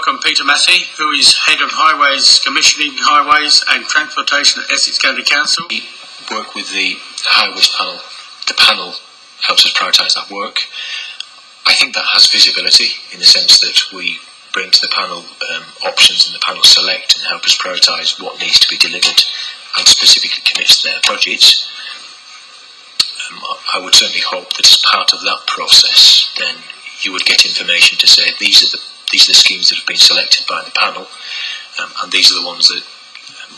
welcome Peter Massie, who is Head of Highways, Commissioning Highways and Transportation at Essex County Council. We work with the Highways panel. The panel helps us prioritise that work. I think that has visibility in the sense that we bring to the panel options and the panel select and help us prioritise what needs to be delivered and specifically commits to their budgets. I would certainly hope that as part of that process then you would get information to say these are the schemes that have been selected by the panel, and these are the ones that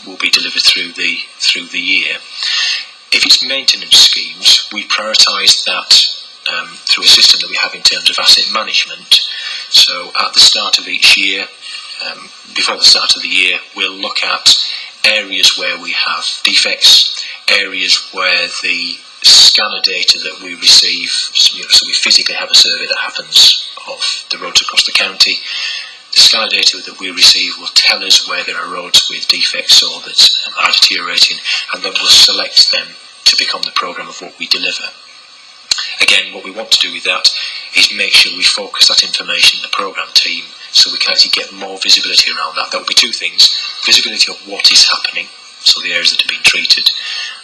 will be delivered through the year. If it's maintenance schemes, we prioritise that through a system that we have in terms of asset management. So at the start of each year, before the start of the year, we'll look at areas where we have defects, areas where the scanner data that we receive, so we physically have a survey that happens of the roads across the county. The scanner data that we receive will tell us where there are roads with defects or that are deteriorating, and then we'll select them to become the programme of what we deliver. Again, what we want to do with that is make sure we focus that information in the programme team so we can actually get more visibility around that. That will be two things: visibility of what is happening, so the areas that are being treated,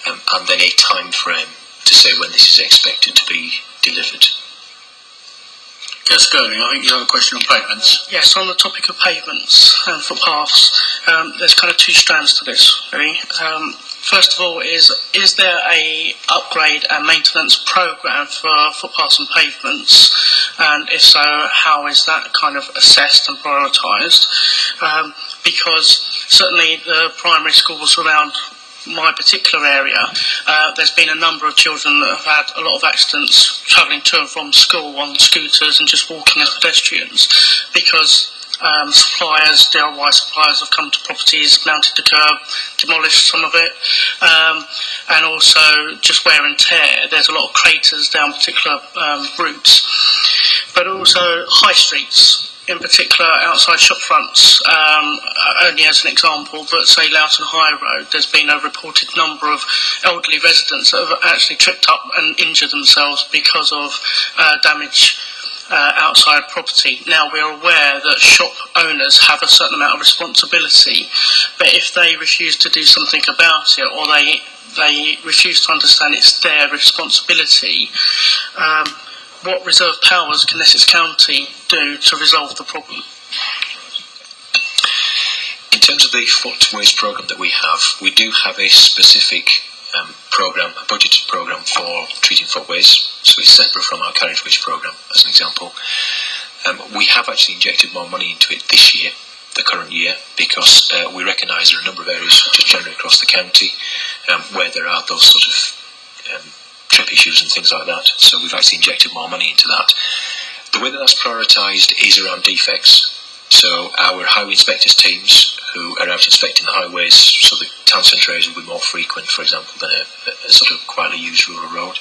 and then a time frame to say when this is expected to be delivered. Yes, Girling, I think you have a question on pavements. Yes, on the topic of pavements and footpaths, there's kind of two strands to this, really. First of all, is there a upgrade and maintenance programme for footpaths and pavements? And if so, how is that kind of assessed and prioritised? Because certainly the primary schools around my particular area, there's been a number of children that have had a lot of accidents travelling to and from school on scooters and just walking as pedestrians because suppliers, DIY suppliers, have come to properties, mounted the curb, demolished some of it, and also just wear and tear. There's a lot of craters down particular routes, but also high streets. In particular, outside shop fronts, only as an example, but say Loughton High Road, there's been a reported number of elderly residents that have actually tripped up and injured themselves because of damage outside property. Now, we're aware that shop owners have a certain amount of responsibility, but if they refuse to do something about it, or they refuse to understand it's their responsibility, what reserve powers can Essex County do to resolve the problem? In terms of the footways programme that we do have a specific programme, a budgeted programme for treating footways, so it's separate from our carriageways programme, as an example. We have actually injected more money into it this year, the current year, because we recognise there are a number of areas, just generally across the county, where there are those sort of trip issues and things like that, so we've actually injected more money into that. The way that that's prioritised is around defects, so our highway inspectors teams who are out inspecting the highways, so the town centre areas will be more frequent, for example, than a sort of quietly used rural road.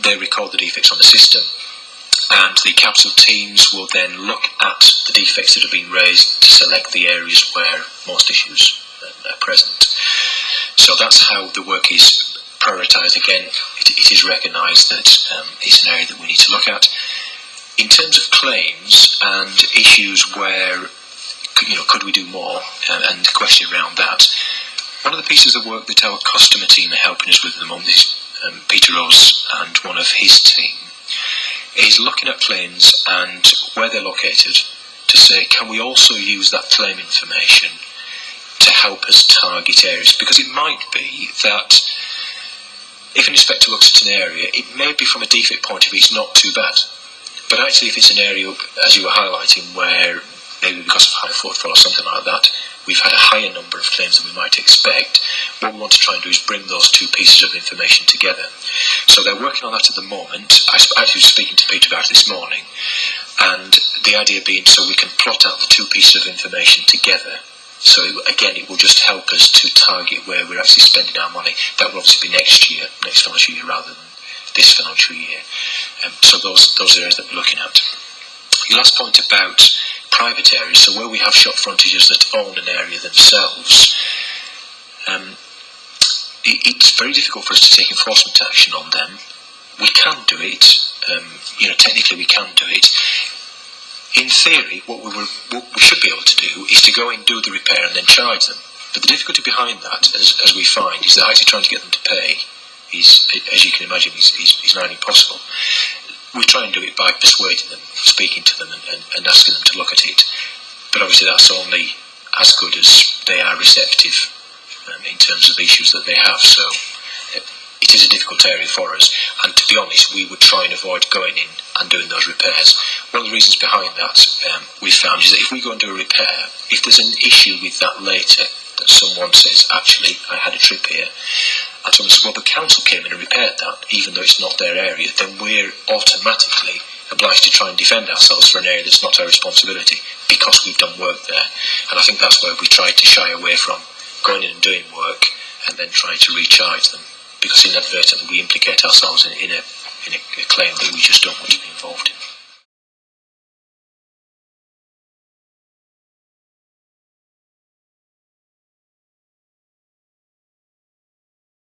They record the defects on the system, and the capital teams will then look at the defects that have been raised to select the areas where most issues are present. So that's how the work is prioritised. Again, it is recognised that it's an area that we need to look at. In terms of claims and issues where, could we do more, and the question around that, one of the pieces of work that our customer team are helping us with at the moment is Peter Rose and one of his team, is looking at claims and where they're located to say, can we also use that claim information to help us target areas? Because it might be that if an inspector looks at an area, it may be from a defect point of view it's not too bad. But actually if it's an area, as you were highlighting, where maybe because of high footfall or something like that, we've had a higher number of claims than we might expect, what we want to try and do is bring those two pieces of information together. So they're working on that at the moment. I actually was speaking to Peter about it this morning, and the idea being so we can plot out the two pieces of information together. So again, it will just help us to target where we're actually spending our money. That will obviously be next financial year rather than this financial year. So those are areas that we're looking at. Your last point about private areas, so where we have shop frontages that own an area themselves, it's very difficult for us to take enforcement action on them. We can do it, technically we can do it. In theory, what we should be able to do is to go in, do the repair and then charge them. But the difficulty behind that, as we find, is that actually trying to get them to pay is, as you can imagine, is nigh impossible. We try and do it by persuading them, speaking to them and asking them to look at it. But obviously that's only as good as they are receptive in terms of the issues that they have. So it is a difficult area for us, and to be honest, we would try and avoid going in and doing those repairs. One of the reasons behind that we've found is that if we go and do a repair, if there's an issue with that later, that someone says, actually, I had a trip here, and someone says, well, the council came in and repaired that, even though it's not their area, then we're automatically obliged to try and defend ourselves for an area that's not our responsibility, because we've done work there. And I think that's where we try to shy away from going in and doing work and then trying to recharge them, because inadvertently we implicate ourselves in a claim that we just don't want to be involved in.